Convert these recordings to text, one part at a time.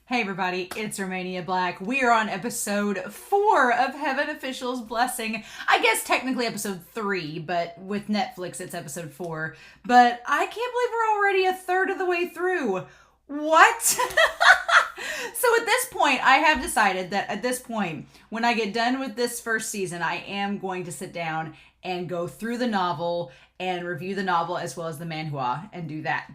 Hey everybody, it's Romania Black. We are on episode 4 of Heaven Official's Blessing. I guess technically episode 3, but with Netflix it's episode 4. But I can't believe we're already a third of the way through. What? So at this point, I have decided that at this point, when I get done with this first season, I am going to sit down and go through the novel and review the novel as well as the manhua and do that.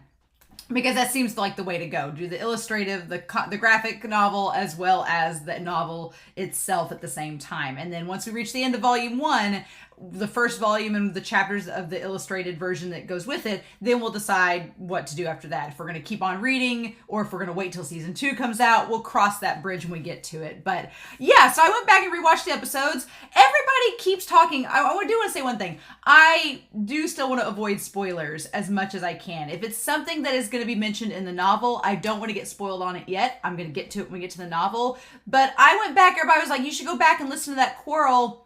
Because that seems like the way to go. Do the illustrative, the graphic novel, as well as the novel itself at the same time. And then once we reach the end of volume 1, the first volume and the chapters of the illustrated version that goes with it, then we'll decide what to do after that. If we're going to keep on reading or if we're going to wait till season 2 comes out, we'll cross that bridge when we get to it. But yeah, so I went back and rewatched the episodes. Everybody keeps talking. I do want to say one thing. I do still want to avoid spoilers as much as I can. If it's something that is going to be mentioned in the novel, I don't want to get spoiled on it yet. I'm going to get to it when we get to the novel. But I went back, everybody was like, you should go back and listen to that quarrel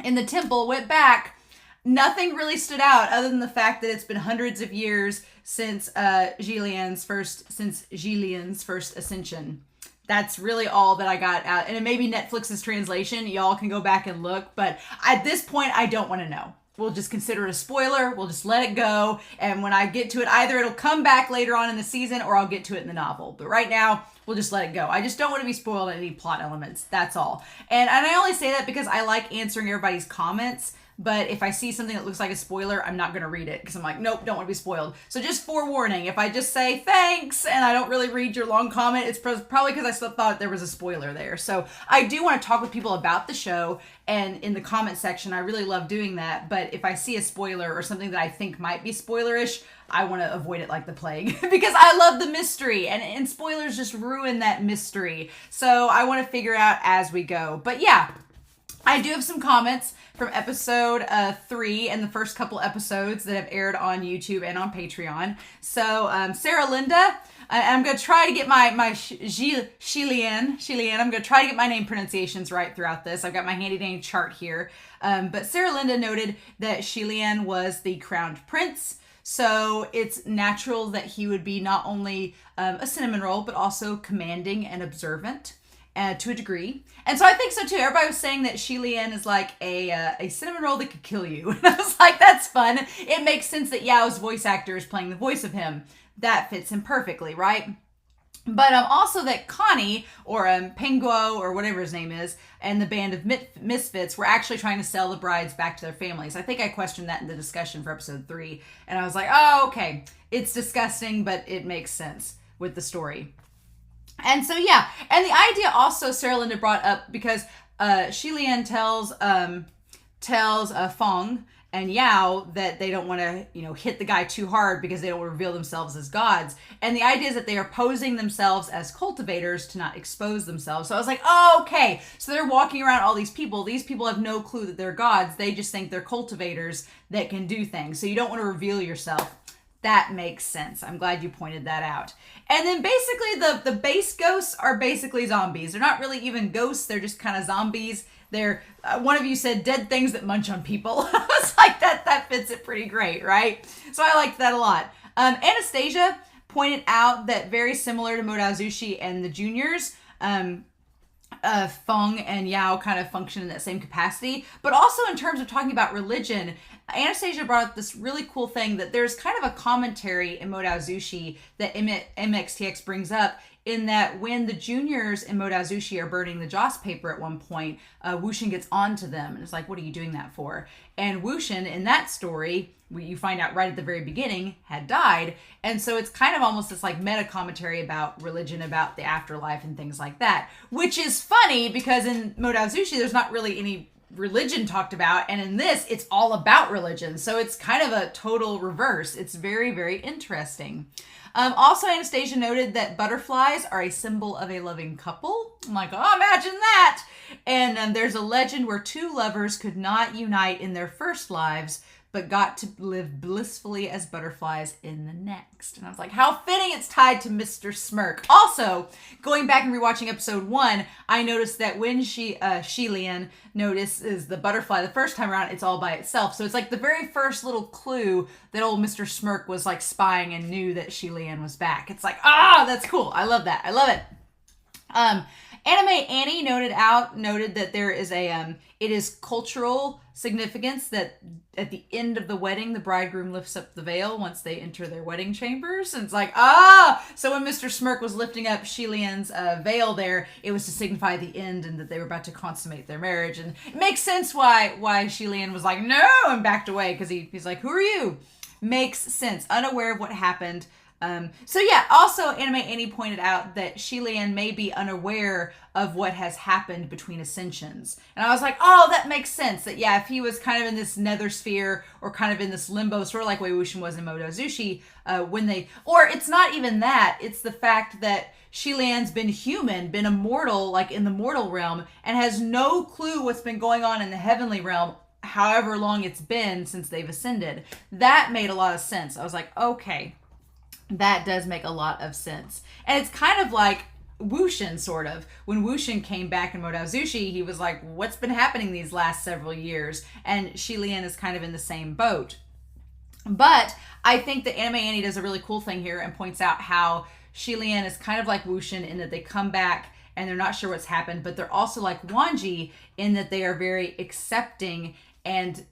in the temple. Went back. Nothing really stood out other than the fact that it's been hundreds of years since Xie Lian's first ascension. That's really all that I got out. And it may be Netflix's translation. Y'all can go back and look. But at this point, I don't want to know. We'll just consider it a spoiler. We'll just let it go. And when I get to it, either it'll come back later on in the season or I'll get to it in the novel. But right now, we'll just let it go. I just don't want to be spoiled on any plot elements. That's all. And I only say that because I like answering everybody's comments. But if I see something that looks like a spoiler, I'm not going to read it because I'm like, nope, don't want to be spoiled. So just forewarning, if I just say thanks and I don't really read your long comment, it's probably because I still thought there was a spoiler there. So I do want to talk with people about the show, and in the comment section, I really love doing that. But if I see a spoiler or something that I think might be spoilerish, I want to avoid it like the plague because I love the mystery, and spoilers just ruin that mystery. So I want to figure out as we go. But yeah, I do have some comments from episode 3 and the first couple episodes that have aired on YouTube and on Patreon. So Sarah Linda, I'm going to try to get my Xie Lian, I'm going to try to get my name pronunciations right throughout this. I've got my handy dandy chart here. But Sarah Linda noted that Xie Lian was the crowned prince. So it's natural that he would be not only a cinnamon roll, but also commanding and observant. To a degree. And so I think so too. Everybody was saying that Xie Lian is like a cinnamon roll that could kill you. And I was like, that's fun. It makes sense that Yao's voice actor is playing the voice of him. That fits him perfectly, right? But also that Connie, or Penguo, or whatever his name is, and the band of misfits were actually trying to sell the brides back to their families. I think I questioned that in the discussion for episode 3. And I was like, oh, okay. It's disgusting, but it makes sense with the story. And so, yeah, and the idea also Sarah Linda brought up because Xie Lian tells Feng and Yao that they don't want to, hit the guy too hard because they don't want to reveal themselves as gods. And the idea is that they are posing themselves as cultivators to not expose themselves. So I was like, oh, okay. So they're walking around all these people. These people have no clue that they're gods. They just think they're cultivators that can do things. So you don't want to reveal yourself. That makes sense. I'm glad you pointed that out. And then basically the base ghosts are basically zombies. They're not really even ghosts. They're just kind of zombies. They're, one of you said dead things that munch on people. I was like, that fits it pretty great, right? So I liked that a lot. Anastasia pointed out that very similar to Modao Zushi and the juniors, Feng and Yao kind of function in that same capacity. But also in terms of talking about religion, Anastasia brought up this really cool thing that there's kind of a commentary in Modao Zushi that MXTX brings up, in that when the juniors in Modao Zushi are burning the Joss paper at one point, Wuxian gets onto them and it's like, what are you doing that for? And Wuxian in that story, you find out right at the very beginning, had died. And so it's kind of almost this like meta commentary about religion, about the afterlife and things like that, which is funny because in Modao Zushi, there's not really any religion talked about. And in this, it's all about religion. So it's kind of a total reverse. It's very, very interesting. Also, Anastasia noted that butterflies are a symbol of a loving couple. I'm like, oh, imagine that. And there's a legend where two lovers could not unite in their first lives, but got to live blissfully as butterflies in the next. And I was like, how fitting it's tied to Mr. Smirk. Also, going back and rewatching episode 1, I noticed that when Xie Lian notices the butterfly the first time around, it's all by itself. So it's like the very first little clue that old Mr. Smirk was like spying and knew that Xie Lian was back. It's like, that's cool. I love that. I love it. Anime Annie noted that there is a it is cultural significance that at the end of the wedding the bridegroom lifts up the veil once they enter their wedding chambers, and it's like, so when Mr. Smirk was lifting up Xie Lian's veil there, it was to signify the end and that they were about to consummate their marriage. And it makes sense why Xie Lian was like no and backed away, because he's like, who are you? Makes sense, unaware of what happened. So yeah, also Anime Annie pointed out that Xie Lian may be unaware of what has happened between ascensions. And I was like, oh, that makes sense. That yeah, if he was kind of in this nether sphere or kind of in this limbo, sort of like Wei Wuxian was in Modozushi, or it's not even that, it's the fact that Xie Lian's been human, been immortal, like in the mortal realm, and has no clue what's been going on in the heavenly realm, however long it's been since they've ascended. That made a lot of sense. I was like, okay, that does make a lot of sense. And it's kind of like Wuxian, sort of. When Wuxian came back in Modozushi, he was like, what's been happening these last several years? And Xie Lian is kind of in the same boat. But I think that Anime Annie does a really cool thing here and points out how Xie Lian is kind of like Wuxian in that they come back and they're not sure what's happened, but they're also like Wanji in that they are very accepting and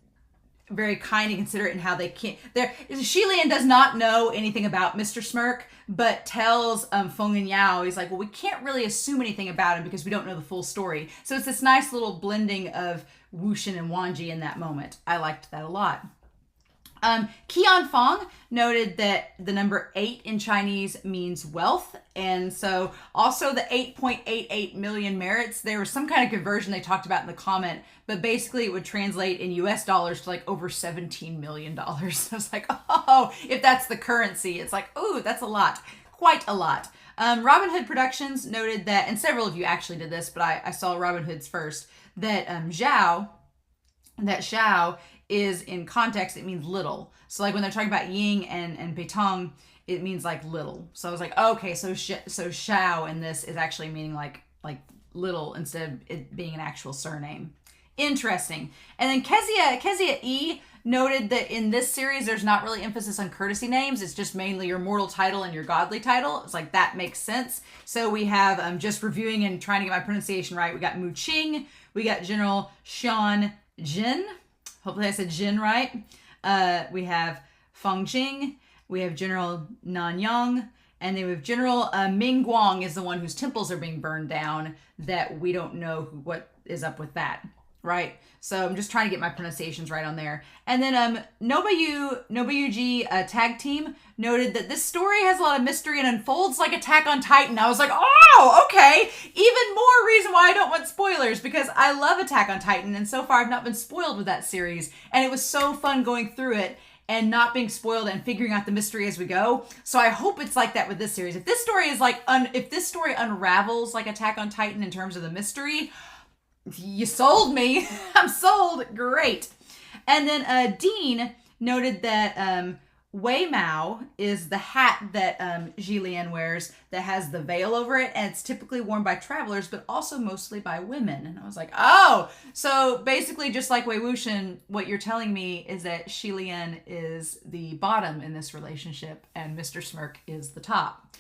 very kind and considerate in how they can't. Xie Lian does not know anything about Mr. Smirk, but tells Feng and Yao, he's like, well, we can't really assume anything about him because we don't know the full story. So it's this nice little blending of Wuxian and Wanji in that moment. I liked that a lot. Qian Fong noted that the number 8 in Chinese means wealth, and so also the 8.88 million merits, there was some kind of conversion they talked about in the comment, but basically it would translate in US dollars to like over $17 million. I was like, oh, if that's the currency, it's like, oh, that's a lot, quite a lot. Robin Hood Productions noted that, and several of you actually did this, but I saw Robin Hood's first, that Xiao is in context, it means little. So like when they're talking about Ying and Peitong, it means like little. So I was like, okay, so Xiao in this is actually meaning like little instead of it being an actual surname. Interesting. And then Kezia E noted that in this series, there's not really emphasis on courtesy names. It's just mainly your mortal title and your godly title. It's like, that makes sense. So we have, just reviewing and trying to get my pronunciation right, we got Mu Qing, we got General Sean Jin. Hopefully I said Jin right. We have Feng Jing. We have General Nan Yang. And then we have General Ming Guang is the one whose temples are being burned down, that we don't know what is up with that, right? So I'm just trying to get my pronunciations right on there. And then Nobayuji Tag Team noted that this story has a lot of mystery and unfolds like Attack on Titan. I was like, oh, okay. Even more reason why I don't want spoilers, because I love Attack on Titan, and so far I've not been spoiled with that series. And it was so fun going through it and not being spoiled and figuring out the mystery as we go. So I hope it's like that with this series. If this story is like, if this story unravels like Attack on Titan in terms of the mystery, you sold me. I'm sold. Great. And then Dean noted that Wei Mao is the hat that Xie Lian wears that has the veil over it, and it's typically worn by travelers, but also mostly by women. And I was like, oh, so basically just like Wei Wuxian, what you're telling me is that Xie Lian is the bottom in this relationship and Mr. Smirk is the top.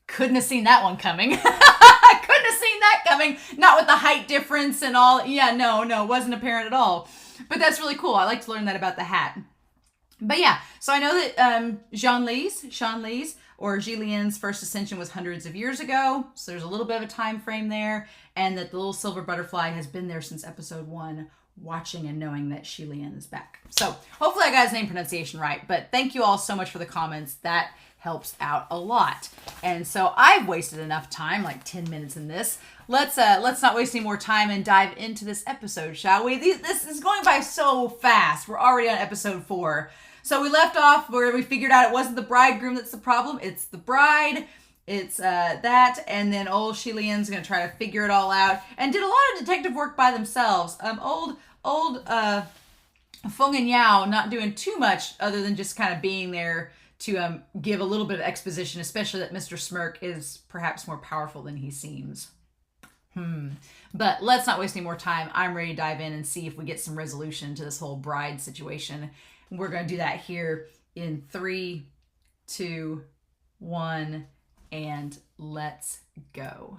Couldn't have seen that one coming. I couldn't have seen that coming. Not with the height difference and all. Yeah, no, it wasn't apparent at all. But that's really cool. I like to learn that about the hat. But yeah, so I know that Shan Li's, or Xie Lian's first ascension was hundreds of years ago. So there's a little bit of a time frame there. And that the little silver butterfly has been there since episode 1, watching and knowing that Xie Lian is back. So hopefully I got his name pronunciation right. But thank you all so much for the comments. That helps out a lot. And so I've wasted enough time, like 10 minutes in this. Let's not waste any more time and dive into this episode, shall we? This is going by so fast. We're already on episode 4. So we left off where we figured out it wasn't the bridegroom that's the problem. It's the bride. It's that. And then old Xie Lian's going to try to figure it all out. And did a lot of detective work by themselves. Old Feng and Yao not doing too much other than just kind of being there to give a little bit of exposition, especially that Mr. Smirk is perhaps more powerful than he seems. But let's not waste any more time. I'm ready to dive in and see if we get some resolution to this whole bride situation. We're going to do that here in 3, 2, 1, and let's go.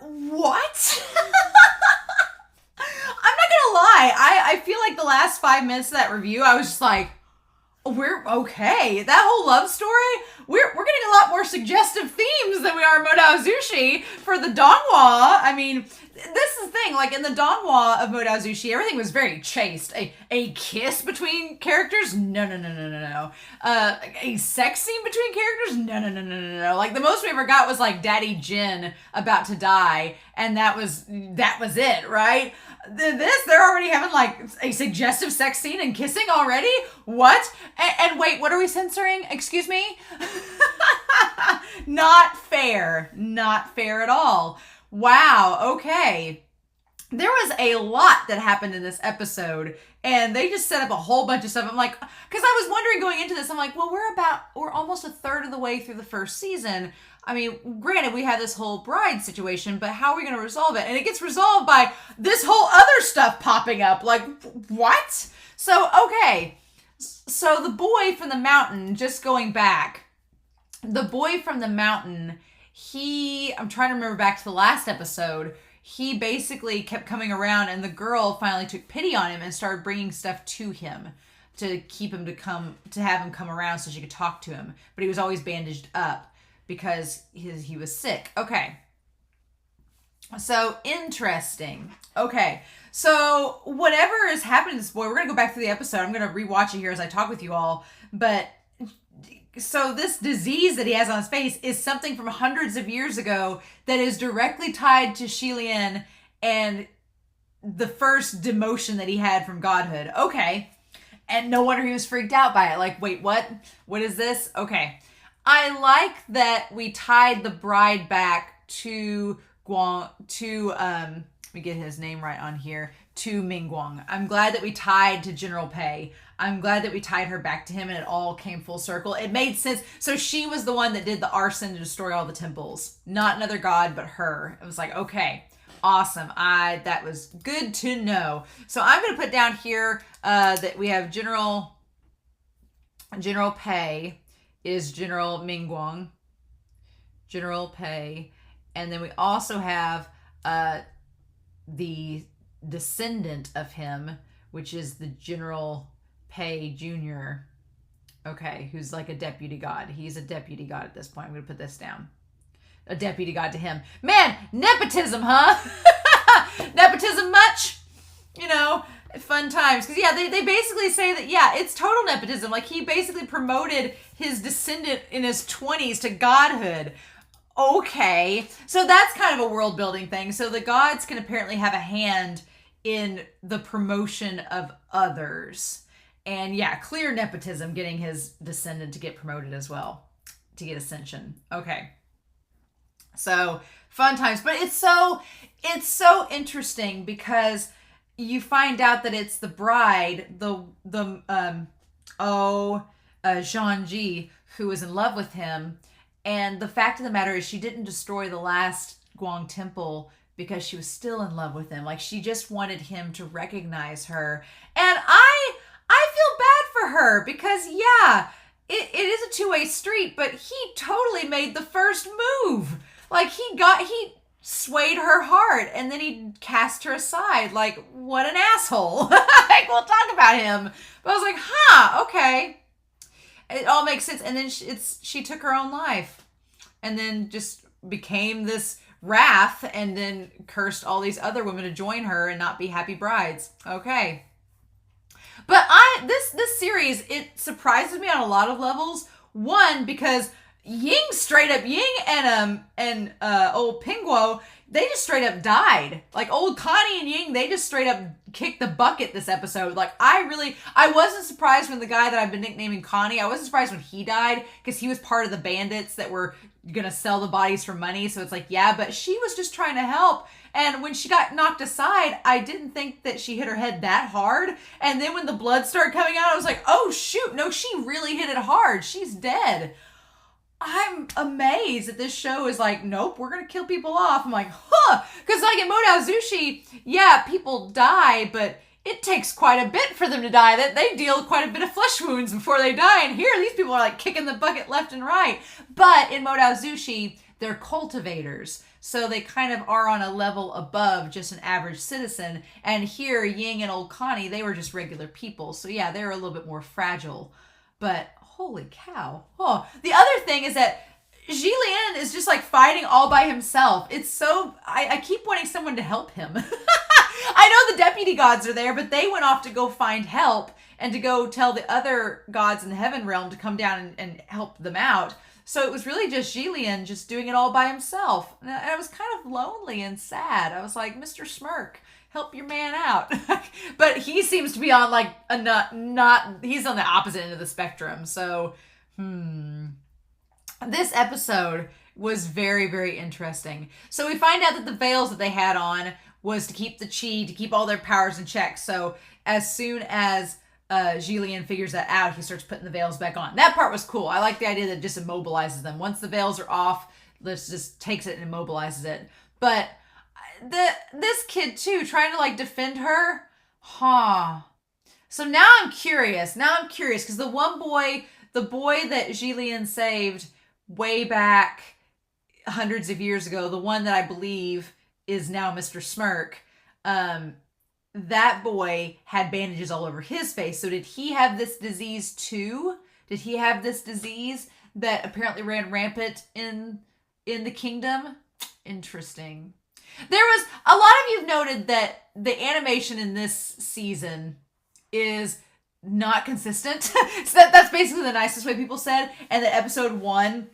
What? I'm not gonna lie. I feel like the last 5 minutes of that review, I was just like, we're okay. That whole love story, we're getting a lot more suggestive themes than we are in Modao Zushi for the Donghua. I mean, this is the thing, like in the Donghua of Modao Zushi, everything was very chaste. A kiss between characters? No. A sex scene between characters? No. Like the most we ever got was like Daddy Jin about to die, and that was it, right? They're already having like a suggestive sex scene and kissing already? What? And wait, what are we censoring? Excuse me? Not fair. Not fair at all. Wow, okay. There was a lot that happened in this episode, and they just set up a whole bunch of stuff. I'm like, because I was wondering going into this, I'm like, well, we're almost a third of the way through the first season. I mean, granted, we have this whole bride situation, but how are we going to resolve it? And it gets resolved by this whole other stuff popping up. Like, what? So, okay. So the boy from the mountain, just going back, the boy from the mountain, I'm trying to remember back to the last episode, he basically kept coming around, and the girl finally took pity on him and started bringing stuff to him to keep him to have him come around so she could talk to him. But he was always bandaged up because he was sick. Okay. So, interesting. Okay. So, whatever is happening to this boy, we're going to go back through the episode. I'm going to rewatch it here as I talk with you all. But, so this disease that he has on his face is something from hundreds of years ago that is directly tied to Xie Lian and the first demotion that he had from godhood. Okay. And no wonder he was freaked out by it. Like, wait, what? What is this? Okay. I like that we tied the bride back to let me get his name right on here, to Mingguang. I'm glad that we tied to General Pei. I'm glad that we tied her back to him and it all came full circle. It made sense. So she was the one that did the arson to destroy all the temples. Not another god, but her. It was like, okay, awesome. That was good to know. So I'm going to put down here that we have General Pei is General Mingguang. General Pei. And then we also have the descendant of him, which is the General Pei Jr. Okay, who's like a deputy god. He's a deputy god at this point. I'm going to put this down. A deputy god to him. Man, nepotism, huh? Nepotism much? You know, fun times. Because, yeah, they basically say that, yeah, it's total nepotism. Like, he basically promoted his descendant in his 20s to godhood. Okay. So that's kind of a world building thing. So the gods can apparently have a hand in the promotion of others. And yeah, clear nepotism, getting his descendant to get promoted as well, to get ascension. Okay. So fun times, but it's so interesting because you find out that it's the bride, Zhangji, who is in love with him. And the fact of the matter is she didn't destroy the last Guang temple because she was still in love with him. Like, she just wanted him to recognize her. And I feel bad for her because, yeah, it is a two-way street, but he totally made the first move. Like, he swayed her heart and then he cast her aside. Like, what an asshole. Like, we'll talk about him. But I was like, huh, okay. It all makes sense. And then she took her own life and then just became this wrath and then cursed all these other women to join her and not be happy brides. Okay. But this series, it surprises me on a lot of levels. One, because Ying and old Pingguo, they just straight up died. Like, old Connie and Ying, they just straight up kicked the bucket this episode. Like, I wasn't surprised when the guy that I've been nicknaming Connie, I wasn't surprised when he died, because he was part of the bandits that were gonna sell the bodies for money. So it's like, yeah, but she was just trying to help. And when she got knocked aside, I didn't think that she hit her head that hard. And then when the blood started coming out, I was like, oh shoot, no, she really hit it hard. She's dead. I'm amazed that this show is like, nope, we're going to kill people off. I'm like, huh. Because like in Modao Zushi, yeah, people die, but it takes quite a bit for them to die. That they deal quite a bit of flesh wounds before they die. And here, these people are like kicking the bucket left and right. But in Modao Zushi, they're cultivators. So they kind of are on a level above just an average citizen. And here, Ying and old Connie, they were just regular people. So yeah, they were a little bit more fragile. But holy cow. Oh, the other thing is that Xie Lian is just like fighting all by himself. It's so, I keep wanting someone to help him. I know the deputy gods are there, but they went off to go find help and to go tell the other gods in the heaven realm to come down and help them out. So it was really just Xie Lian just doing it all by himself. And I was kind of lonely and sad. I was like, Mr. Smirk, help your man out. But he seems to be on like a not he's on the opposite end of the spectrum. So, this episode was very, very interesting. So we find out that the veils that they had on was to keep the chi, to keep all their powers in check. So as soon as Xie Lian figures that out, he starts putting the veils back on. That part was cool. I like the idea that it just immobilizes them. Once the veils are off, this just takes it and immobilizes it. But this kid too, trying to like defend her, So now I'm curious. Because the boy that Xie Lian saved way back hundreds of years ago, the one that I believe is now Mr. Smirk, that boy had bandages all over his face. So did he have this disease too? Did he have this disease that apparently ran rampant in the kingdom? Interesting. There was a lot of you've noted that the animation in this season is not consistent. So that's basically the nicest way people said. And that episode 1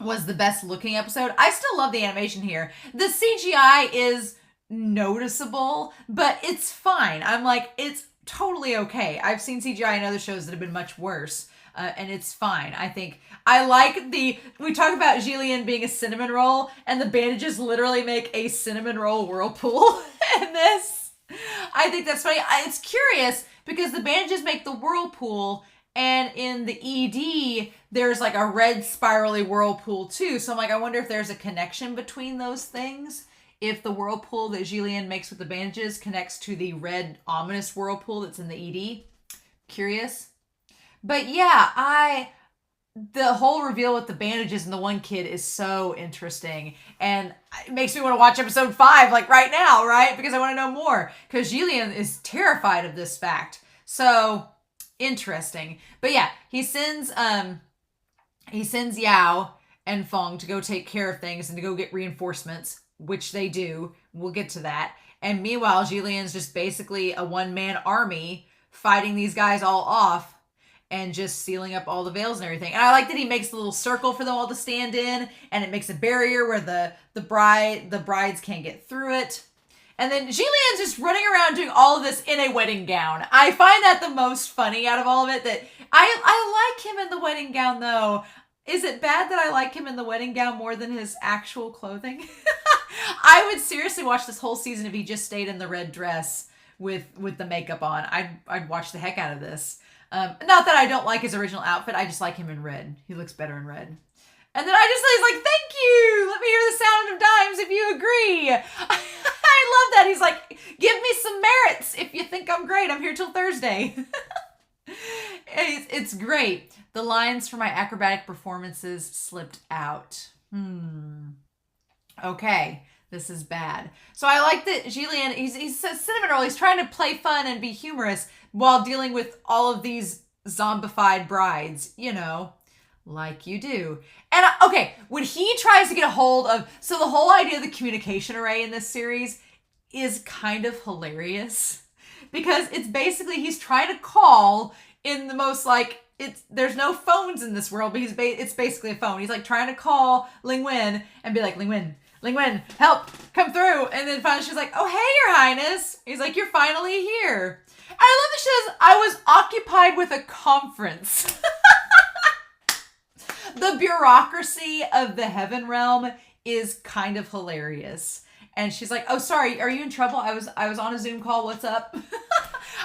was the best looking episode. I still love the animation here. The CGI is noticeable, but it's fine. I'm like, it's totally okay. I've seen CGI in other shows that have been much worse. And it's fine. I think I like we talk about Xie Lian being a cinnamon roll, and the bandages literally make a cinnamon roll whirlpool in this. I think that's funny. It's curious because the bandages make the whirlpool, and in the ED, there's like a red spirally whirlpool too. So I'm like, I wonder if there's a connection between those things. If the whirlpool that Xie Lian makes with the bandages connects to the red ominous whirlpool that's in the ED. Curious. But yeah, the whole reveal with the bandages and the one kid is so interesting. And it makes me want to watch episode 5 like right now, right? Because I want to know more. Because Xie Lian is terrified of this fact. So interesting. But yeah, he sends Yao and Feng to go take care of things and to go get reinforcements, which they do. We'll get to that. And meanwhile, Xie Lian's just basically a one-man army fighting these guys all off and just sealing up all the veils and everything. And I like that he makes a little circle for them all to stand in, and it makes a barrier where the brides can't get through it. And then Xie Lian's just running around doing all of this in a wedding gown. I find that the most funny out of all of it. That I like him in the wedding gown though. Is it bad that I like him in the wedding gown more than his actual clothing? I would seriously watch this whole season if he just stayed in the red dress with the makeup on. I'd watch the heck out of this. Not that I don't like his original outfit. I just like him in red. He looks better in red. And then he's like, thank you. Let me hear the sound of dimes if you agree. I love that. He's like, give me some merits. If you think I'm great, I'm here till Thursday. It's great. The lines for my acrobatic performances slipped out. Okay, this is bad. So I like that Xie Lian, he's a cinnamon roll. He's trying to play fun and be humorous while dealing with all of these zombified brides, like you do. And okay, when he tries to get a hold of, so the whole idea of the communication array in this series is kind of hilarious because it's basically he's trying to call in the most there's no phones in this world, but it's basically a phone. He's like trying to call Ling Wen and be like, Ling Wen, help, come through. And then finally she's like, oh, hey, Your Highness. He's like, you're finally here. And I love that she says, I was occupied with a conference. The bureaucracy of the heaven realm is kind of hilarious. And she's like, oh, sorry, are you in trouble? I was on a Zoom call. What's up?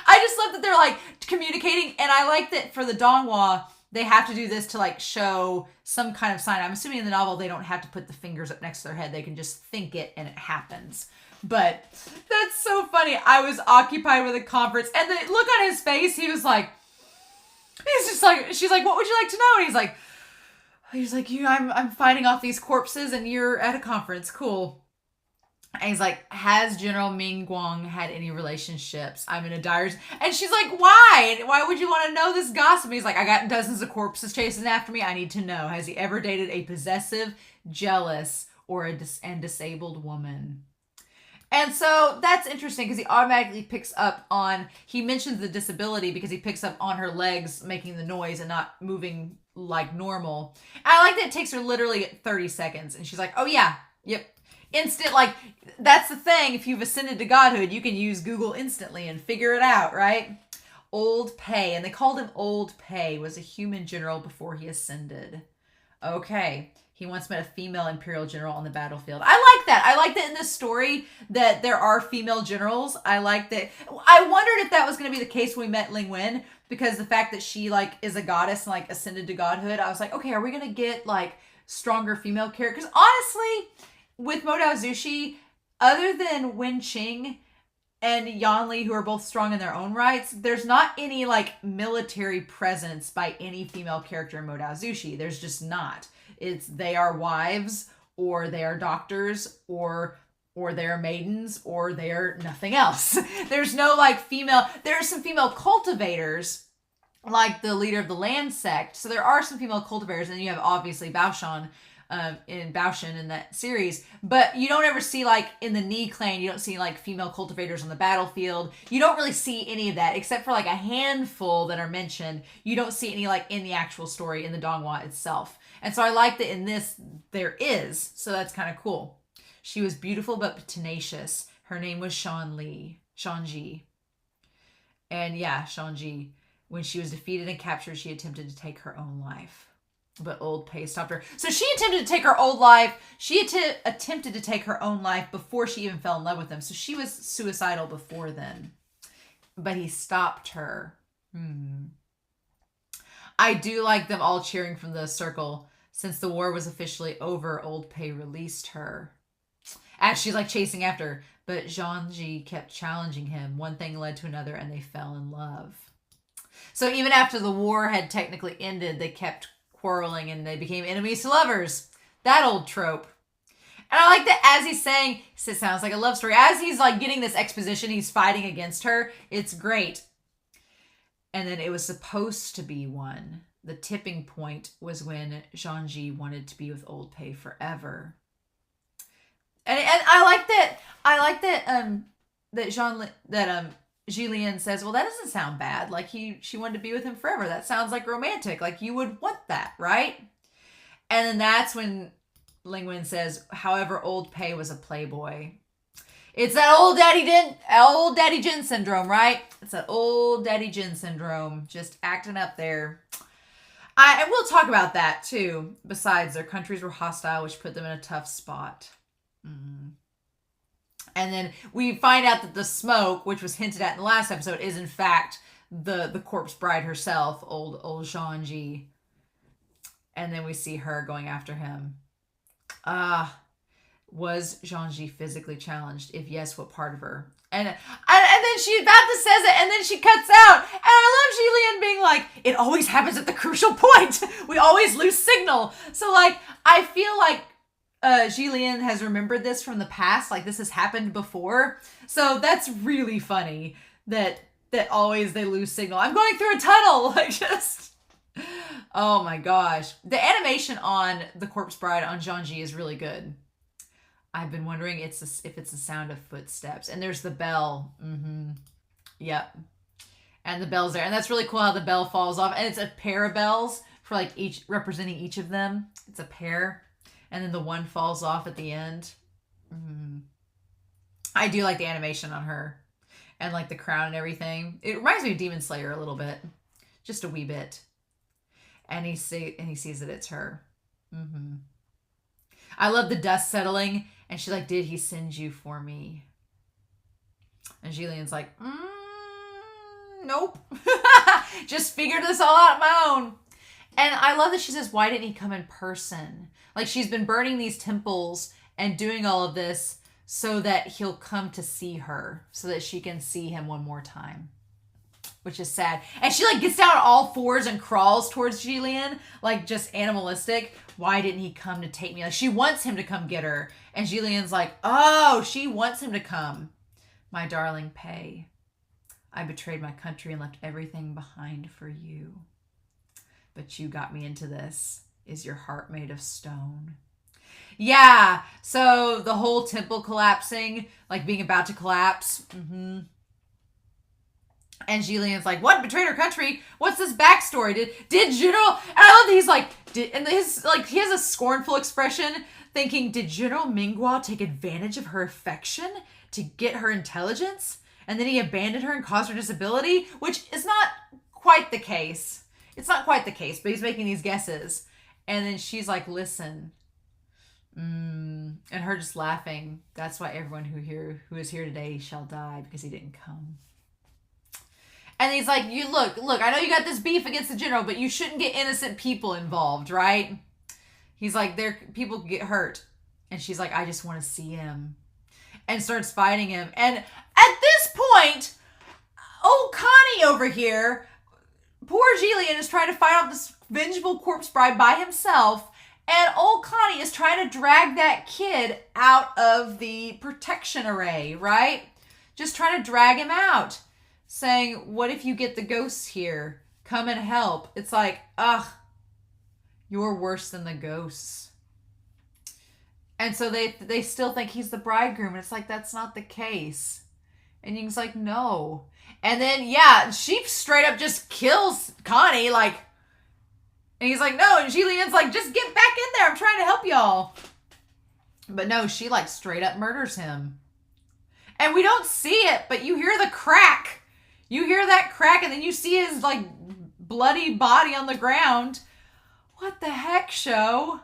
I just love that they're like communicating. And I like that for the DONGHUA, they have to do this to like show some kind of sign. I'm assuming in the novel, they don't have to put the fingers up next to their head. They can just think it and it happens. But that's so funny. I was occupied with a conference. And the look on his face, he was like, he's just like, she's like, what would you like to know? And he's like, He's like, I'm fighting off these corpses and you're at a conference. Cool. And he's like, has General Ming Guang had any relationships? I'm in a dire... And she's like, why? Why would you want to know this gossip? He's like, I got dozens of corpses chasing after me. I need to know. Has he ever dated a possessive, jealous, or and disabled woman? And so that's interesting because he automatically picks up on... He mentions the disability because he picks up on her legs making the noise and not moving like normal. And I like that it takes her literally 30 seconds. And she's like, oh yeah, yep. Instant, like, that's the thing. If you've ascended to godhood, you can use Google instantly and figure it out, right? Old Pei, and they called him Old Pei, was a human general before he ascended. Okay, he once met a female imperial general on the battlefield. I like that. I like that in this story that there are female generals. I like that. I wondered if that was going to be the case when we met Ling Wen, because the fact that she, like, is a goddess and, like, ascended to godhood, I was like, okay, are we going to get, like, stronger female characters? Because honestly... With Modao Zushi, other than Wen Qing and Yan Li, who are both strong in their own rights, there's not any, like, military presence by any female character in Modao Zushi. There's just not. They are wives, or they are doctors, or they are maidens, or they are nothing else. There's no, like, female... There are some female cultivators, like the leader of the land sect. So there are some female cultivators, and you have, obviously, Baoshan, in Baoshan in that series, but you don't ever see, like, in the Ni clan, you don't see, like, female cultivators on the battlefield. You don't really see any of that, except for, like, a handful that are mentioned. You don't see any, like, in the actual story, in the Donghua itself. And so I like that in this, there is, so that's kind of cool. She was beautiful but tenacious. Her name was Shanji. And yeah, Shanji. When she was defeated and captured, she attempted to take her own life. But Old Pei stopped her. So she attempted to take her old life. She attempted to take her own life before she even fell in love with him. So she was suicidal before then. But he stopped her. I do like them all cheering from the circle. Since the war was officially over, Old Pei released her. As she's, like, chasing after her. But Zhangji kept challenging him. One thing led to another, and they fell in love. So even after the war had technically ended, they kept quarreling and they became enemies to lovers. That old trope. And I like that as he's saying, it sounds like a love story. As he's, like, getting this exposition, he's fighting against her. It's great. And then it was supposed to be one. The tipping point was when Zhangji wanted to be with Old Pei forever. And I like that. That Xie Lian says, well, that doesn't sound bad. Like, she wanted to be with him forever. That sounds like romantic. Like, you would want that, right? And then that's when Ling Wen says, however, Old Pei was a playboy. It's that old Daddy Jin syndrome, right? It's that old Daddy Jin syndrome. Just acting up there. And we'll talk about that, too. Besides, their countries were hostile, which put them in a tough spot. And then we find out that the smoke, which was hinted at in the last episode, is in fact the corpse bride herself, old Zhangji. And then we see her going after him. Was Zhangji physically challenged? If yes, what part of her? And then she about to says it, and then she cuts out. And I love Xie Lian being like, it always happens at the crucial point. We always lose signal. So, like, I feel like Xie Lian has remembered this from the past, like this has happened before. So that's really funny that always they lose signal. I'm going through a tunnel, like, just, oh my gosh. The animation on the corpse bride on Zhangji is really good. I've been wondering if it's the sound of footsteps. And there's the bell. Yep. And the bell's there. And that's really cool how the bell falls off. And it's a pair of bells for, like, each representing each of them. It's a pair. And then the one falls off at the end. I do like the animation on her. And, like, the crown and everything. It reminds me of Demon Slayer a little bit. Just a wee bit. And he sees that it's her. I love the dust settling. And she's like, did he send you for me? And Xie Lian's like, nope. Just figured this all out on my own. And I love that she says, why didn't he come in person? Like, she's been burning these temples and doing all of this so that he'll come to see her, so that she can see him one more time. which is sad. And she like gets down on all fours and crawls towards Xie Lian, like just animalistic. Why didn't he come to take me? Like she wants him to come get her. And Xie Lian's like, oh, she wants him to come. My darling Pei, I betrayed my country and left everything behind for you. But you got me into this. Is your heart made of stone? Yeah, so the whole temple collapsing, like being about to collapse. Mm-hmm. And Xie Lian's like, what? Betrayed her country? What's this backstory? Did General... And I love that he's like... he has a scornful expression thinking, did General Mingguo take advantage of her affection to get her intelligence? And then he abandoned her and caused her disability? Which is not quite the case. It's not quite the case, but he's making these guesses. And then she's like, listen. And her just laughing. That's why everyone who is here today shall die, because he didn't come. And he's like, you look, I know you got this beef against the general, but you shouldn't get innocent people involved, right? He's like, people get hurt. And she's like, I just want to see him. And starts fighting him. And at this point, old Connie over here, poor Xie Lian is trying to fight off this vengeful corpse bride by himself. And old Connie is trying to drag that kid out of the protection array, right? Just trying to drag him out. Saying, what if you get the ghosts here? Come and help. It's like, ugh, you're worse than the ghosts. And so they still think he's the bridegroom. And it's like, that's not the case. And Ying's like, no. And then, yeah, she straight up just kills Connie. Like, and he's like, no. And Xie Lian's like, just get back in there. I'm trying to help y'all. But no, she like straight up murders him. And we don't see it, but you hear the crack. You hear that crack, and then you see his, like, bloody body on the ground. What the heck, show?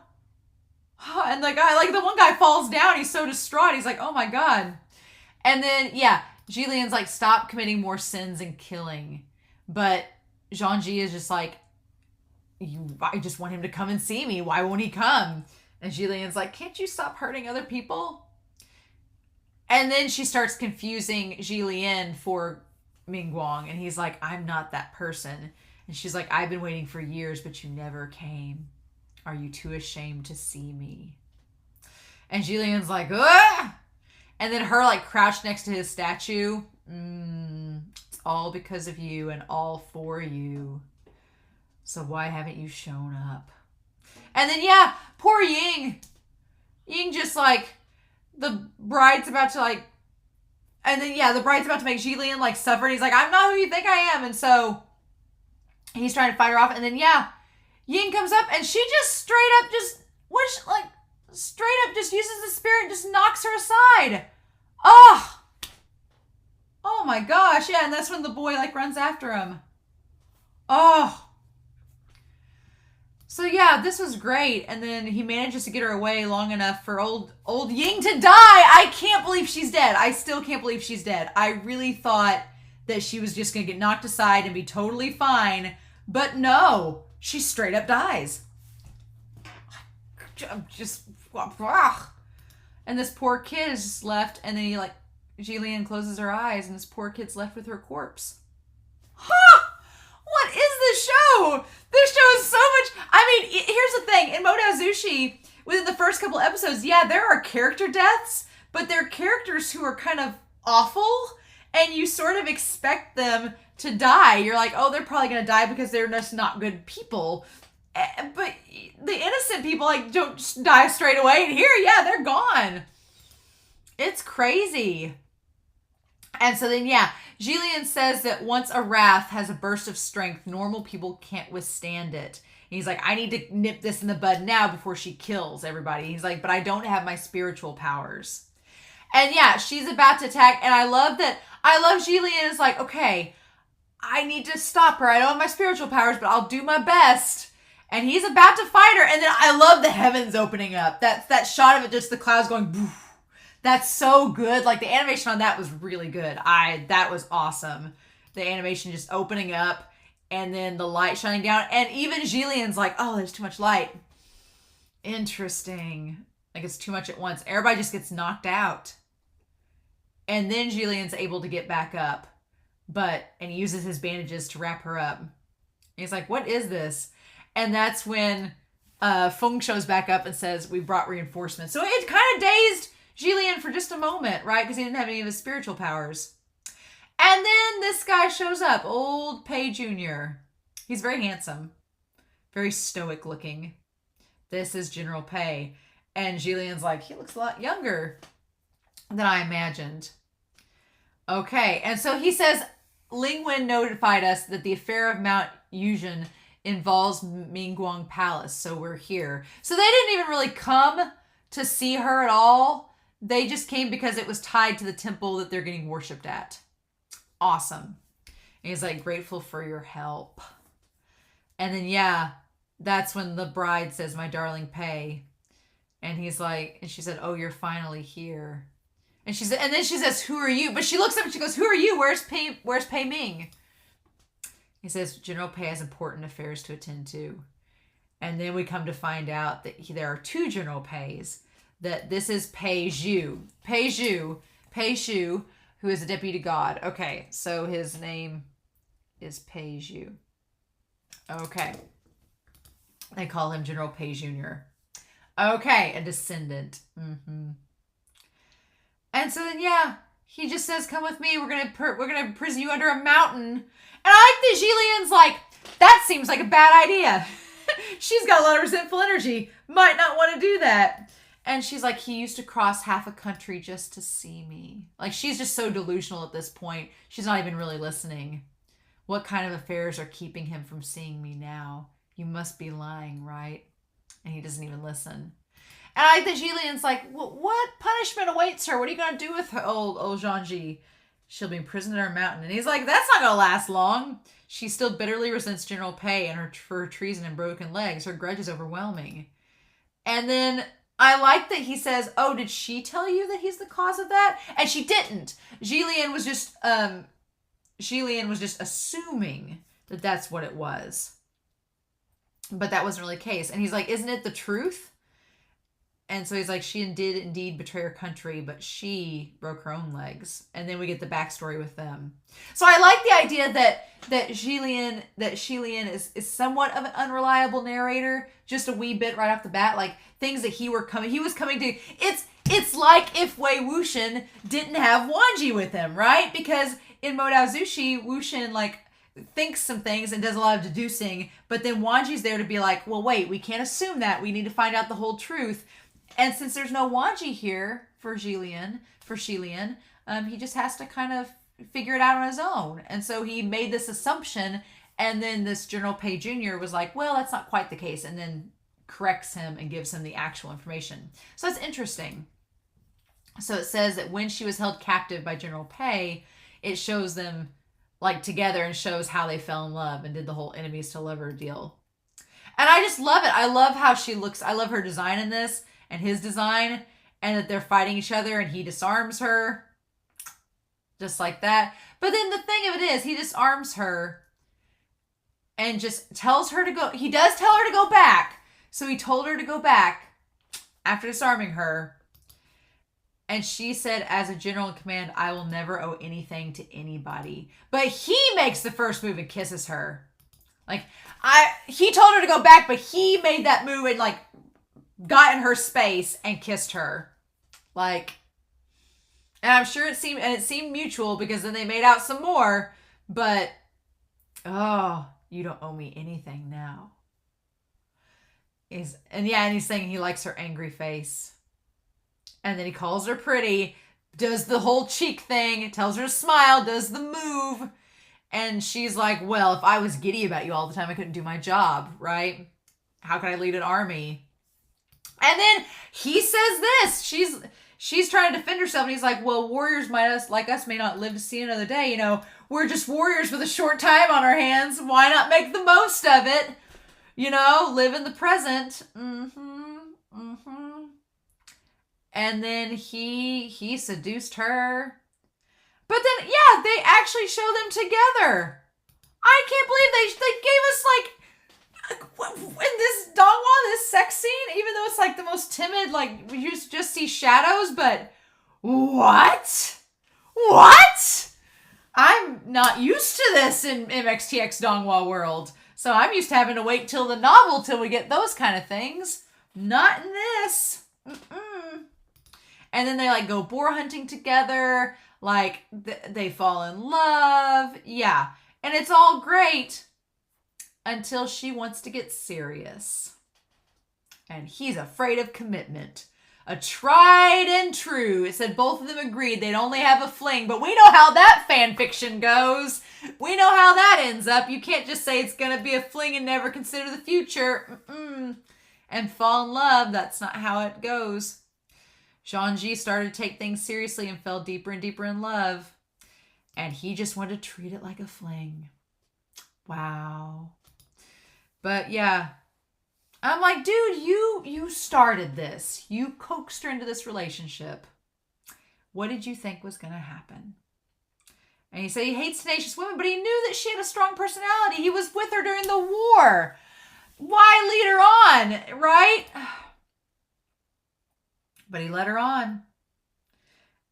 And the guy, like, the one guy falls down. He's so distraught. He's like, oh, my God. And then, yeah, Xie Lian's like, stop committing more sins and killing. But Zhangji is just like, I just want him to come and see me. Why won't he come? And Xie Lian's like, can't you stop hurting other people? And then she starts confusing Xie Lian for Mingguang, and he's like, I'm not that person. And she's like, I've been waiting for years, but you never came. Are you too ashamed to see me? And Xie Lian's like, ugh! And then her like crouched next to his statue. It's all because of you and all for you. So why haven't you shown up? And then yeah, poor Ying. Ying just like, the bride's about to like, and then, yeah, the bride's about to make Xie Lian, like, suffer. And he's like, I'm not who you think I am. And so he's trying to fight her off. And then, yeah, Ying comes up and she just straight up just uses the spirit and just knocks her aside. Oh my gosh. Yeah, and that's when the boy, like, runs after him. Oh. So, yeah, this was great. And then he manages to get her away long enough for old Ying to die. I can't believe she's dead. I still can't believe she's dead. I really thought that she was just going to get knocked aside and be totally fine. But no, she straight up dies. Just, and this poor kid is just left. And then he, like, Xie Lian closes her eyes and this poor kid's left with her corpse. Ha! What is this show? This show is so much... I mean, here's the thing. In Modazushi, within the first couple episodes, yeah, there are character deaths, but they're characters who are kind of awful, and you sort of expect them to die. You're like, oh, they're probably going to die because they're just not good people. But the innocent people, like, don't just die straight away. And here, yeah, they're gone. It's crazy. And so then, yeah, Xie Lian says that once a wrath has a burst of strength, normal people can't withstand it. And he's like, I need to nip this in the bud now before she kills everybody. He's like, but I don't have my spiritual powers. And yeah, she's about to attack. And I love Xie Lian is like, okay, I need to stop her. I don't have my spiritual powers, but I'll do my best. And he's about to fight her. And then I love the heavens opening up. That shot of it, just the clouds going, boof. That's so good. Like, the animation on that was really good. That was awesome. The animation just opening up and then the light shining down. And even Xie Lian's like, oh, there's too much light. Interesting. Like, it's too much at once. Everybody just gets knocked out. And then Xie Lian's able to get back up. and he uses his bandages to wrap her up. And he's like, what is this? And that's when Feng shows back up and says, we brought reinforcements. So it kind of dazed Xie Lian for just a moment, right? Because he didn't have any of his spiritual powers. And then this guy shows up, old Pei Jr. He's very handsome, very stoic looking. This is General Pei. And Xie Lian's like, he looks a lot younger than I imagined. Okay, and so he says, Ling Wen notified us that the affair of Mount Yuzhen involves Mingguang Palace, so we're here. So they didn't even really come to see her at all. They just came because it was tied to the temple that they're getting worshipped at. Awesome. And he's like, grateful for your help. And then, yeah, that's when the bride says, my darling Pei. And he's like, and she said, oh, you're finally here. And she said, and then she says, who are you? But she looks up and she goes, who are you? Where's Pei Ming? He says, General Pei has important affairs to attend to. And then we come to find out that there are two General Peis. That this is Pei Zhu. Pei Zhu, who is a deputy god. Okay, so his name is Pei Zhu. Okay. They call him General Pei Jr. Okay, a descendant. Mm-hmm. And so then, yeah, he just says, come with me. We're gonna imprison you under a mountain. And I like that Xie Lian's like, that seems like a bad idea. She's got a lot of resentful energy. Might not want to do that. And she's like, he used to cross half a country just to see me. Like, she's just so delusional at this point. She's not even really listening. What kind of affairs are keeping him from seeing me now? You must be lying, right? And he doesn't even listen. And I like that Xie Lian's like, what punishment awaits her? What are you going to do with her, old Zhangji? She'll be imprisoned in our mountain. And he's like, that's not going to last long. She still bitterly resents General Pei and her treason and broken legs. Her grudge is overwhelming. And then I like that he says, oh, did she tell you that he's the cause of that? And she didn't. Xie Lian was just assuming that that's what it was. But that wasn't really the case. And he's like, isn't it the truth? And so he's like, she did indeed betray her country, but she broke her own legs. And then we get the backstory with them. So I like the idea that Xie Lian is somewhat of an unreliable narrator, just a wee bit right off the bat, like things that he was coming to. It's like if Wei Wuxian didn't have Wanji with him, right? Because in Modao Zushi, Wuxian like thinks some things and does a lot of deducing, but then Wanji's there to be like, well, wait, we can't assume that. We need to find out the whole truth. And since there's no Wanji here for Xie Lian, he just has to kind of figure it out on his own. And so he made this assumption, and then this General Pei Jr. was like, well, that's not quite the case, and then corrects him and gives him the actual information. So that's interesting. So it says that when she was held captive by General Pei, it shows them like together and shows how they fell in love and did the whole enemies to lover deal. And I just love it. I love how she looks. I love her design in this and his design, and that they're fighting each other and he disarms her just like that. But then the thing of it is, he disarms her and just tells her to go. He does tell her to go back. So he told her to go back after disarming her. And she said, as a general in command, I will never owe anything to anybody. But he makes the first move and kisses her. Like, he told her to go back, but he made that move and like got in her space and kissed her. Like, and I'm sure it seemed mutual, because then they made out some more, but oh, you don't owe me anything now. And he's saying he likes her angry face. And then he calls her pretty, does the whole cheek thing, tells her to smile, does the move. And she's like, well, if I was giddy about you all the time, I couldn't do my job, right? How could I lead an army? And then he says this. She's trying to defend herself, and he's like, well, warriors like us may not live to see another day. You know, we're just warriors with a short time on our hands. Why not make the most of it? You know, live in the present. And then he seduced her. But then, yeah, they actually show them together. I can't believe they gave us, like, in this Donghua, this sex scene, even though it's, like, the most timid, like, you just see shadows, but what? What? I'm not used to this in MXTX Donghua world. So I'm used to having to wait till the novel till we get those kind of things. Not in this. Mm-mm. And then they like go boar hunting together. Like they fall in love. Yeah. And it's all great until she wants to get serious. And he's afraid of commitment. A tried and true. It said both of them agreed they'd only have a fling, but we know how that fan fiction goes. We know how that ends up. You can't just say it's going to be a fling and never consider the future. And fall in love. That's not how it goes. Zhangji started to take things seriously and fell deeper and deeper in love. And he just wanted to treat it like a fling. Wow. But yeah. I'm like, dude, you started this. You coaxed her into this relationship. What did you think was going to happen? And he said he hates tenacious women, but he knew that she had a strong personality. He was with her during the war. Why lead her on, right? But he led her on.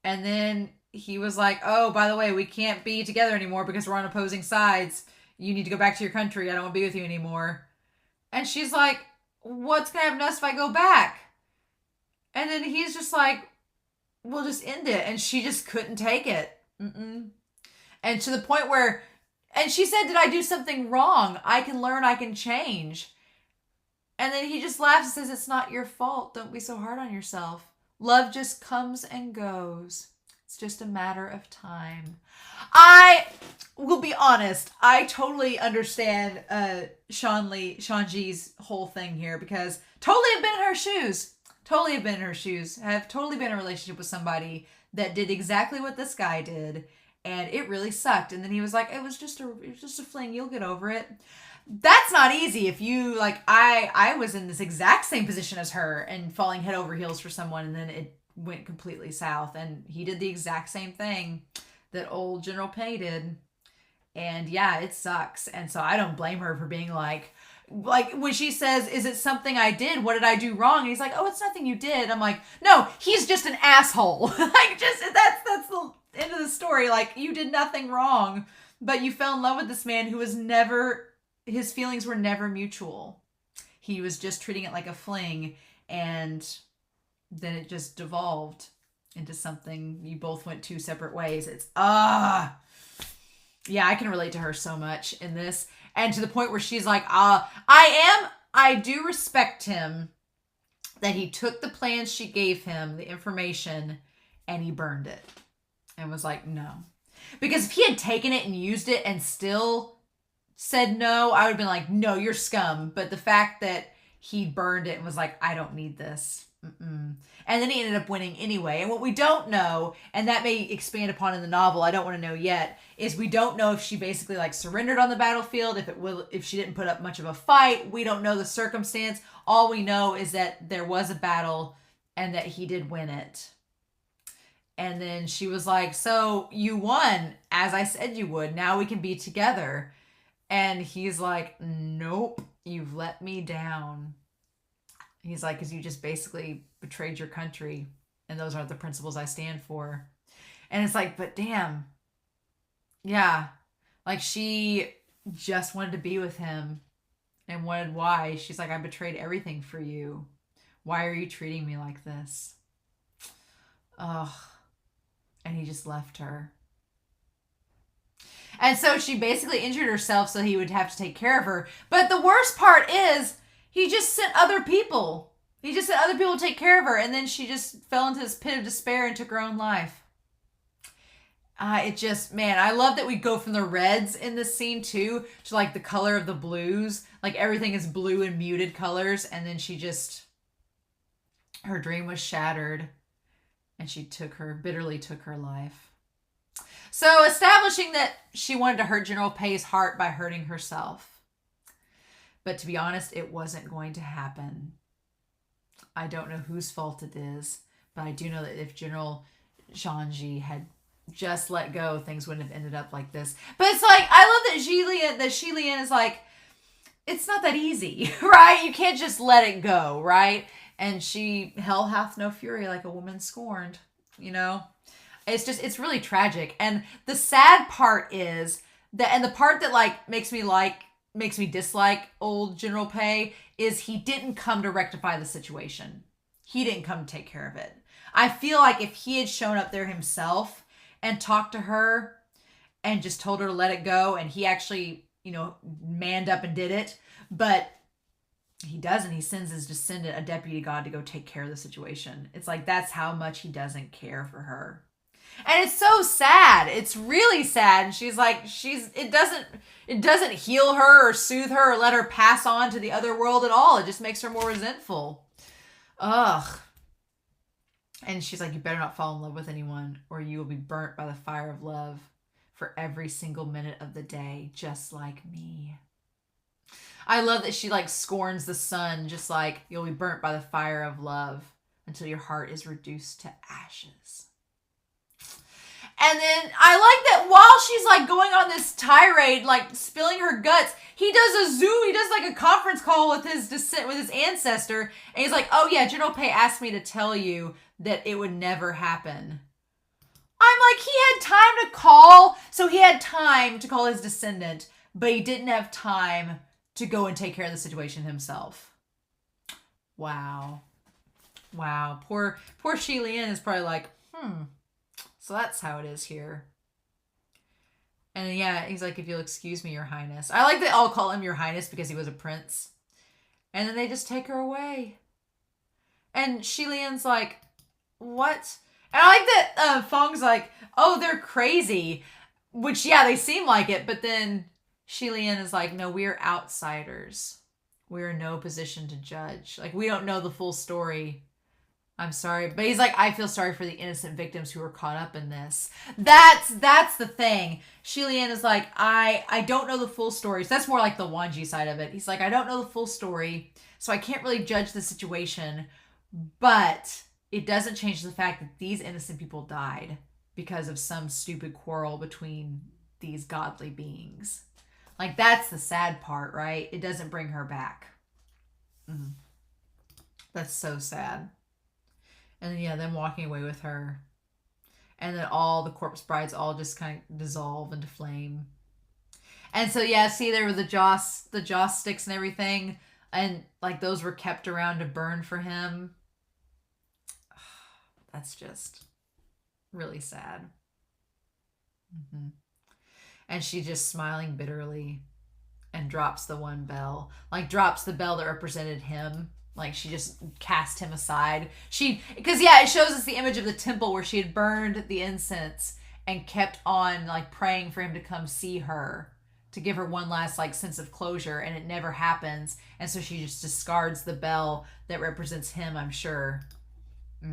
And then he was like, oh, by the way, we can't be together anymore because we're on opposing sides. You need to go back to your country. I don't want to be with you anymore. And she's like, what's going to happen to us if I go back? And then he's just like, we'll just end it. And she just couldn't take it. And to the point where, and she said, did I do something wrong? I can learn, I can change. And then he just laughs and says, it's not your fault. Don't be so hard on yourself. Love just comes and goes. It's just a matter of time. I will be honest. I totally understand Zhangji's whole thing here because totally have been in her shoes. Totally have been in her shoes. Have totally been in a relationship with somebody that did exactly what this guy did. And it really sucked. And then he was like, it was just a fling. You'll get over it. That's not easy. If you like, I was in this exact same position as her and falling head over heels for someone. And then it went completely south. And he did the exact same thing that old General Pei did. And yeah, it sucks. And so I don't blame her for being like when she says, is it something I did? What did I do wrong? And he's like, oh, it's nothing you did. I'm like, no, he's just an asshole. Like just, that's the end of the story. Like you did nothing wrong, but you fell in love with this man who was never, his feelings were never mutual. He was just treating it like a fling. And then it just devolved into something. You both went two separate ways. It's, yeah, I can relate to her so much in this. And to the point where she's like, I do respect him that he took the plans she gave him, the information, and he burned it. And was like, no. Because if he had taken it and used it and still said no, I would have been like, no, you're scum. But the fact that he burned it and was like, I don't need this. And then he ended up winning anyway. And what we don't know, and that may expand upon in the novel, I don't want to know yet, is we don't know if she basically like surrendered on the battlefield, if she didn't put up much of a fight. We don't know the circumstance. All we know is that there was a battle and that he did win it. And then she was like, so you won, as I said you would. Now we can be together. And he's like, nope, you've let me down. He's like, because you just basically betrayed your country. And those aren't the principles I stand for. And it's like, but damn. Yeah. Like she just wanted to be with him. And wanted why. She's like, I betrayed everything for you. Why are you treating me like this? Ugh. And he just left her. And so she basically injured herself so he would have to take care of her. But the worst part is he just sent other people. He just sent other people to take care of her. And then she just fell into this pit of despair and took her own life. It just, man, I love that we go from the reds in this scene too to like the color of the blues. Like everything is blue and muted colors. And then she just, her dream was shattered. And she bitterly took her life. So establishing that she wanted to hurt General Pei's heart by hurting herself. But to be honest, it wasn't going to happen. I don't know whose fault it is, but I do know that if General Zhangji had just let go, things wouldn't have ended up like this. But it's like, I love that Xie Lian is like, it's not that easy, right? You can't just let it go, right? And hell hath no fury like a woman scorned, you know? It's really tragic. And the sad part is that, and the part that makes me dislike old General Pei is he didn't come to rectify the situation. He didn't come to take care of it. I feel like if he had shown up there himself and talked to her and just told her to let it go, and he actually, manned up and did it, but he doesn't. He sends his descendant, a deputy god, to go take care of the situation. It's like, that's how much he doesn't care for her. And it's so sad. It's really sad. And she's like, it doesn't heal her or soothe her or let her pass on to the other world at all. It just makes her more resentful. Ugh. And she's like, you better not fall in love with anyone or you will be burnt by the fire of love for every single minute of the day, just like me. I love that she scorns the sun, just like you'll be burnt by the fire of love until your heart is reduced to ashes. And then I like that while she's going on this tirade, spilling her guts, he does a conference call with his ancestor, and he's like, oh yeah, General Pei asked me to tell you that it would never happen. I'm like, he had time to call, so he had time to call his descendant, but he didn't have time to go and take care of the situation himself. Wow. Poor Xie Lian is probably like, so that's how it is here. And then, yeah, he's like, if you'll excuse me, Your Highness. I like that I'll call him Your Highness because he was a prince. And then they just take her away. And Xie Lian's like, what? And I like that Feng's like, oh, they're crazy. Which, yeah, they seem like it. But then Xie Lian is like, no, we're outsiders. We're in no position to judge. We don't know the full story. I'm sorry. But he's like, I feel sorry for the innocent victims who were caught up in this. That's the thing. Xie Lian is like, I don't know the full story. So that's more like the Wanji side of it. He's like, I don't know the full story, so I can't really judge the situation. But it doesn't change the fact that these innocent people died because of some stupid quarrel between these godly beings. That's the sad part, right? It doesn't bring her back. That's so sad. And then, yeah, them walking away with her. And then all the corpse brides all just kind of dissolve into flame. And so, yeah, see, there were the joss sticks and everything. And, those were kept around to burn for him. That's just really sad. And she's just smiling bitterly and drops the one bell. Drops the bell that represented him. She just cast him aside. Because it shows us the image of the temple where she had burned the incense and kept on praying for him to come see her, to give her one last sense of closure, and it never happens. And so she just discards the bell that represents him, I'm sure. So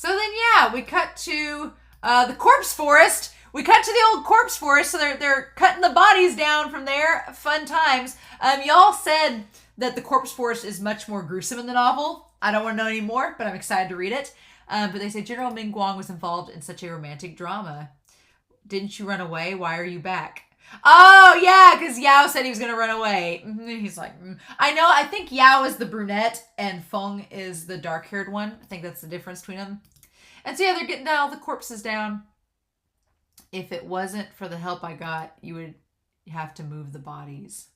then, yeah, we cut to the corpse forest. We cut to the old corpse forest, so they're cutting the bodies down from there. Fun times. Y'all said that the corpse forest is much more gruesome in the novel. I don't want to know any more, but I'm excited to read it. But they say General Ming Guang was involved in such a romantic drama. Didn't you run away? Why are you back? Oh, yeah, because Yao said he was going to run away. He's like, I know, I think Yao is the brunette and Feng is the dark-haired one. I think that's the difference between them. And so, yeah, they're getting all the corpses down. If it wasn't for the help I got, you would have to move the bodies.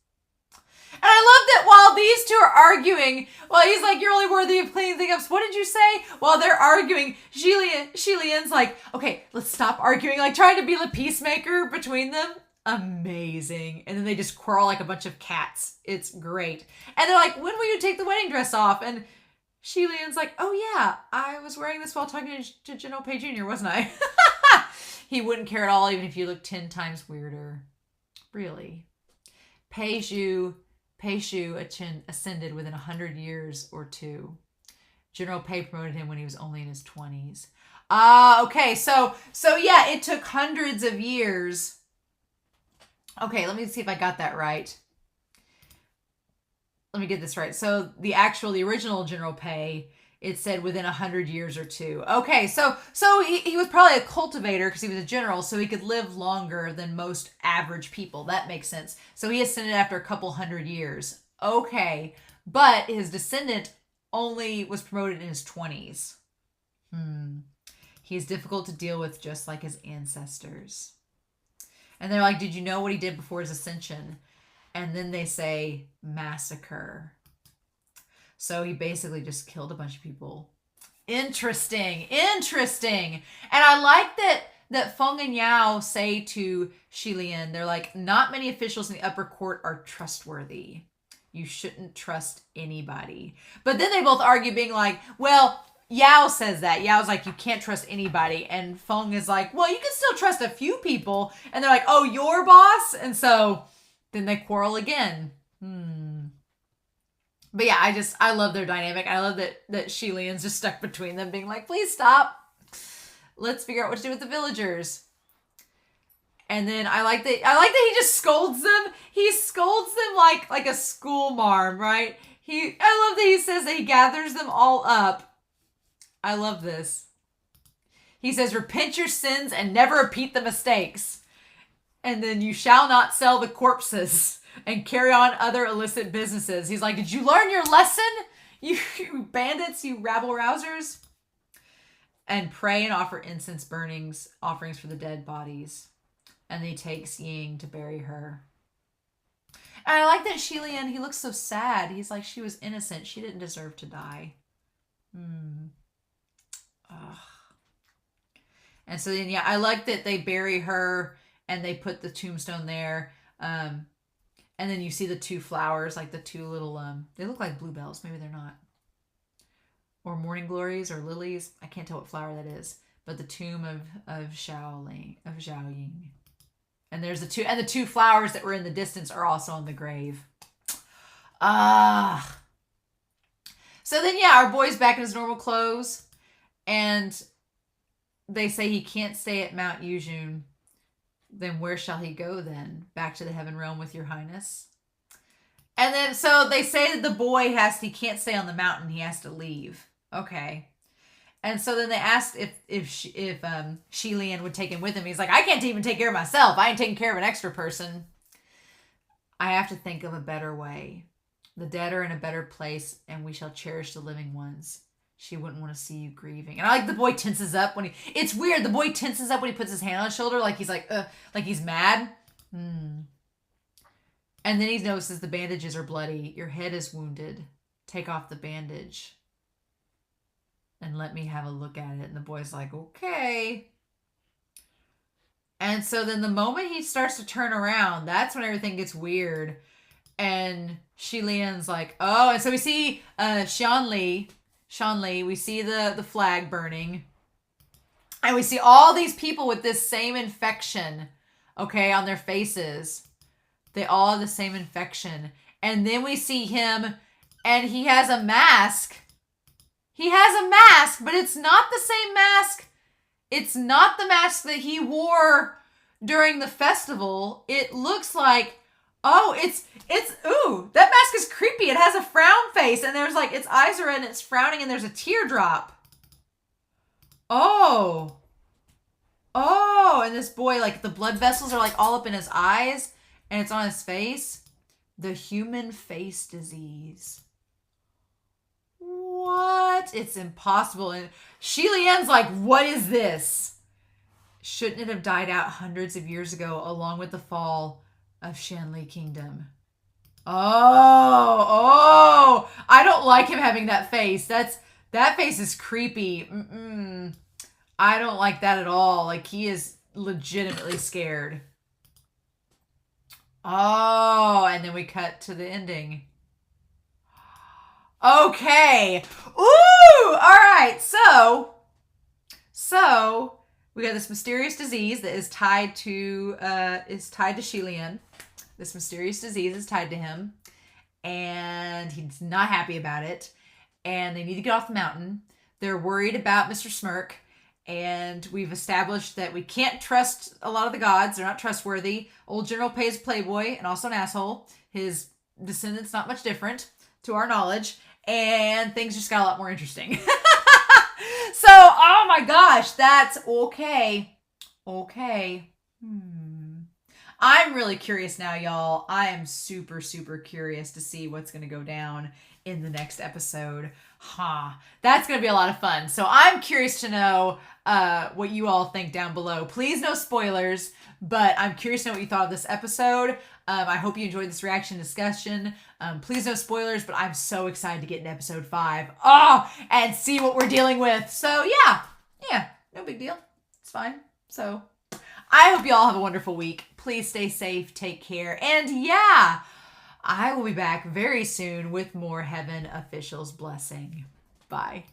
And I love that while these two are arguing, he's like, you're only worthy of cleaning things up. So what did you say? While they're arguing, Xie Lian's like, okay, let's stop arguing. Trying to be the peacemaker between them. Amazing. And then they just quarrel like a bunch of cats. It's great. And they're like, when will you take the wedding dress off? And Xie Lian's like, oh yeah, I was wearing this while talking to General Pei Jr., wasn't I? He wouldn't care at all, even if you looked 10 times weirder. Really. Pei Shu ascended within 100 years or two. General Pei promoted him when he was only in his 20s. Okay, so yeah, it took hundreds of years. Okay, let me see if I got that right. Let me get this right. So the original General Pei, it said within 100 years or two. Okay, so he was probably a cultivator because he was a general, so he could live longer than most average people. That makes sense. So he ascended after a couple hundred years. Okay, but his descendant only was promoted in his 20s. He's difficult to deal with, just like his ancestors. And they're like, did you know what he did before his ascension? And then they say, massacre. So he basically just killed a bunch of people. Interesting. And I like that Feng and Yao say to Xie Lian, they're like, not many officials in the upper court are trustworthy. You shouldn't trust anybody. But then they both argue, being like, well, Yao says that. Yao's like, you can't trust anybody. And Feng is like, well, you can still trust a few people. And they're like, oh, your boss? And so then they quarrel again. But yeah, I love their dynamic. I love that Xie Lian's just stuck between them, being like, please stop. Let's figure out what to do with the villagers. And then I like that he just scolds them. He scolds them like a school marm, right? I love that he says that he gathers them all up. I love this. He says, repent your sins and never repeat the mistakes. And then you shall not sell the corpses and carry on other illicit businesses. He's like, did you learn your lesson? You bandits, you rabble-rousers? And pray and offer incense offerings for the dead bodies. And then he takes Ying to bury her. And I like that Xie Lian, he looks so sad. He's like, she was innocent. She didn't deserve to die. Ugh. And so then, yeah, I like that they bury her and they put the tombstone there. And then you see the two flowers, like the two little, they look like bluebells. Maybe they're not. Or morning glories or lilies. I can't tell what flower that is. But the tomb of Zhao Ying. And there's the two flowers that were in the distance are also on the grave. So then, yeah, our boy's back in his normal clothes. And they say he can't stay at Mount Yuzhun. Then where shall he go then? Back to the heaven realm with your highness? And then, so they say that the boy he can't stay on the mountain. He has to leave. Okay. And so then they asked if Xie Lian would take him with him. He's like, I can't even take care of myself. I ain't taking care of an extra person. I have to think of a better way. The dead are in a better place, and we shall cherish the living ones. She wouldn't want to see you grieving. And I like the boy tenses up when it's weird. The boy tenses up when he puts his hand on his shoulder, like he's like he's mad. And then he notices the bandages are bloody. Your head is wounded. Take off the bandage. And let me have a look at it. And the boy's like, okay. And so then the moment he starts to turn around, that's when everything gets weird. And Xie Lian's like, oh. And so we see Shanli, we see the flag burning. And we see all these people with this same infection, okay, on their faces. They all have the same infection. And then we see him, and he has a mask. He has a mask, but it's not the same mask. It's not the mask that he wore during the festival. It looks like, ooh, that mask is creepy. It has a frown face, and there's like, its eyes are red, and it's frowning, and there's a teardrop. Oh, and this boy, like, the blood vessels are like all up in his eyes, and it's on his face. The human face disease. What? It's impossible. And Xie Lian's like, what is this? Shouldn't it have died out hundreds of years ago along with the fall of Shanli Kingdom? Oh, I don't like him having that face. That face is creepy. I don't like that at all. Like, he is legitimately scared. Oh, and then we cut to the ending. Okay. Ooh! All right. So we got this mysterious disease that is tied to Xie Lian. This mysterious disease is tied to him, and he's not happy about it. And they need to get off the mountain. They're worried about Mr. Smirk, and we've established that we can't trust a lot of the gods. They're not trustworthy. Old General Pei is a playboy and also an asshole. His descendants not much different, to our knowledge. And things just got a lot more interesting. So, oh my gosh, that's okay. Okay. I'm really curious now, y'all. I am super, super curious to see what's going to go down in the next episode. That's going to be a lot of fun. So I'm curious to know what you all think down below. Please no spoilers, but I'm curious to know what you thought of this episode. I hope you enjoyed this reaction discussion. Please no spoilers, but I'm so excited to get into episode 5. And see what we're dealing with. So yeah, no big deal. It's fine. So I hope you all have a wonderful week. Please stay safe, take care, and yeah, I will be back very soon with more Heaven Officials Blessing. Bye.